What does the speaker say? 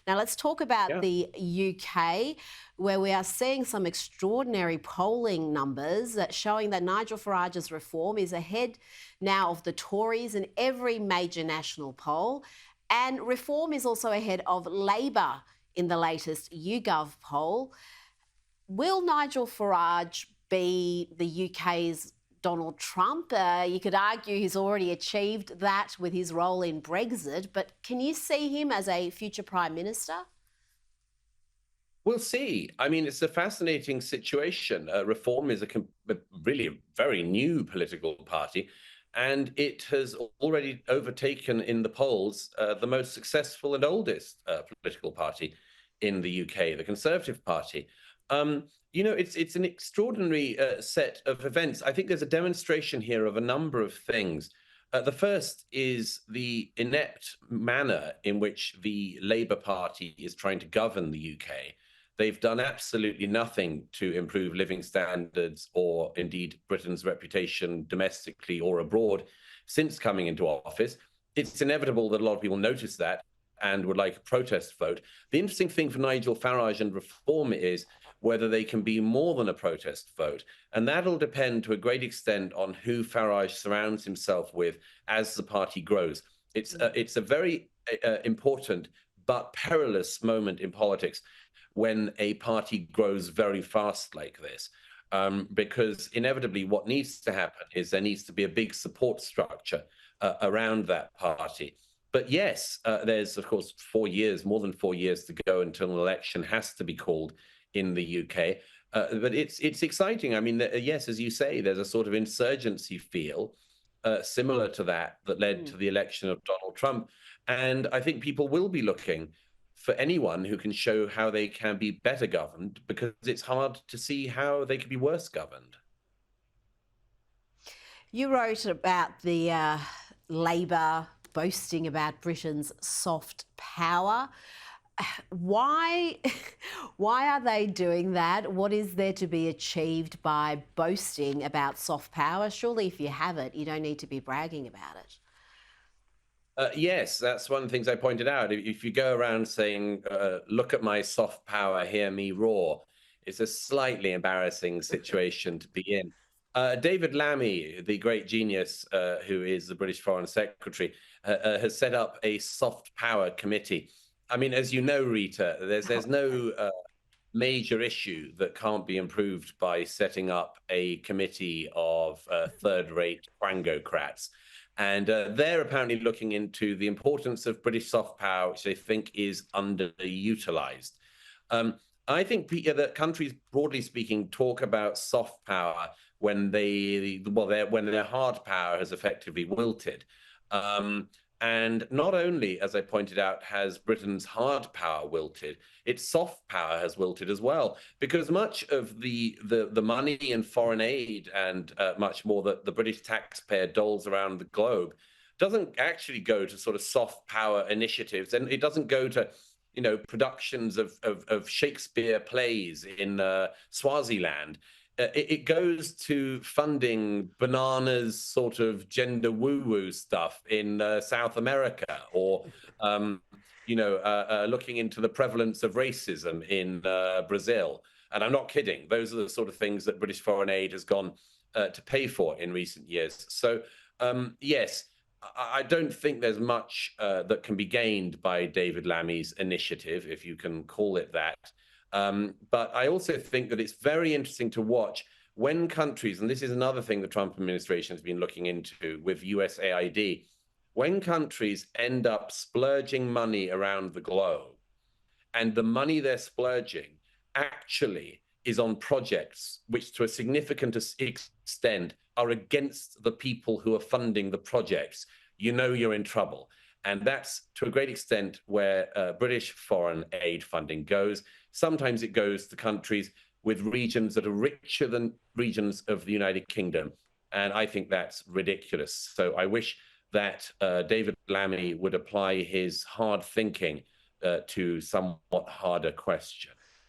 Now, let's talk about Yeah. the UK, where we are seeing some extraordinary polling numbers that showing that Nigel Farage's reform is ahead now of the Tories in every major national poll. And reform is also ahead of Labor in the latest YouGov poll. Will Nigel Farage be the UK's Donald Trump? You could argue he's already achieved that with his role in Brexit, but can you see him as a future Prime Minister? We'll see. I mean, it's a fascinating situation. Reform is really a very new political party, and it has already overtaken in the polls the most successful and oldest political party in the UK, the Conservative Party. It's an extraordinary set of events. I think there's a demonstration here of a number of things. The first is the inept manner in which the Labour Party is trying to govern the UK. They've done absolutely nothing to improve living standards or indeed Britain's reputation domestically or abroad since coming into office. It's inevitable that a lot of people notice that and would like a protest vote. The interesting thing for Nigel Farage and reform is whether they can be more than a protest vote. And that'll depend to a great extent on who Farage surrounds himself with as the party grows. It's a very important but perilous moment in politics when a party grows very fast like this. Because inevitably what needs to happen is there needs to be a big support structure around that party. But yes, there's, of course, 4 years, more than 4 years to go until an election has to be called in the UK. But it's exciting. I mean, yes, as you say, there's a sort of insurgency feel similar to that led to the election of Donald Trump. And I think people will be looking for anyone who can show how they can be better governed, because it's hard to see how they could be worse governed. You wrote about the Labor boasting about Britain's soft power. Why, why are they doing that? What is there to be achieved by boasting about soft power? Surely if you have it, you don't need to be bragging about it. Yes, that's one of the things I pointed out. If you go around saying, look at my soft power, hear me roar, it's a slightly embarrassing situation to be in. David Lammy, the great genius who is the British Foreign Secretary, has set up a soft power committee. I mean, as you know, Rita, there's no major issue that can't be improved by setting up a committee of third-rate quangocrats. And they're apparently looking into the importance of British soft power, which they think is underutilized. I think that countries, broadly speaking, talk about soft power when when their hard power has effectively wilted. And not only, as I pointed out, has Britain's hard power wilted, its soft power has wilted as well, because much of the money and foreign aid and much more that the British taxpayer doles around the globe doesn't actually go to sort of soft power initiatives, and it doesn't go to productions of Shakespeare plays in Swaziland. It goes to funding bananas sort of gender woo-woo stuff in South America, or looking into the prevalence of racism in Brazil. And I'm not kidding. Those are the sort of things that British foreign aid has gone to pay for in recent years. So yes, I don't think there's much that can be gained by David Lammy's initiative, if you can call it that. But I also think that it's very interesting to watch when countries, and this is another thing the Trump administration has been looking into with USAID, when countries end up splurging money around the globe, and the money they're splurging actually is on projects which to a significant extent are against the people who are funding the projects, you're in trouble. And that's to a great extent where British foreign aid funding goes. Sometimes it goes to countries with regions that are richer than regions of the United Kingdom. And I think that's ridiculous. So I wish that David Lammy would apply his hard thinking to somewhat harder questions.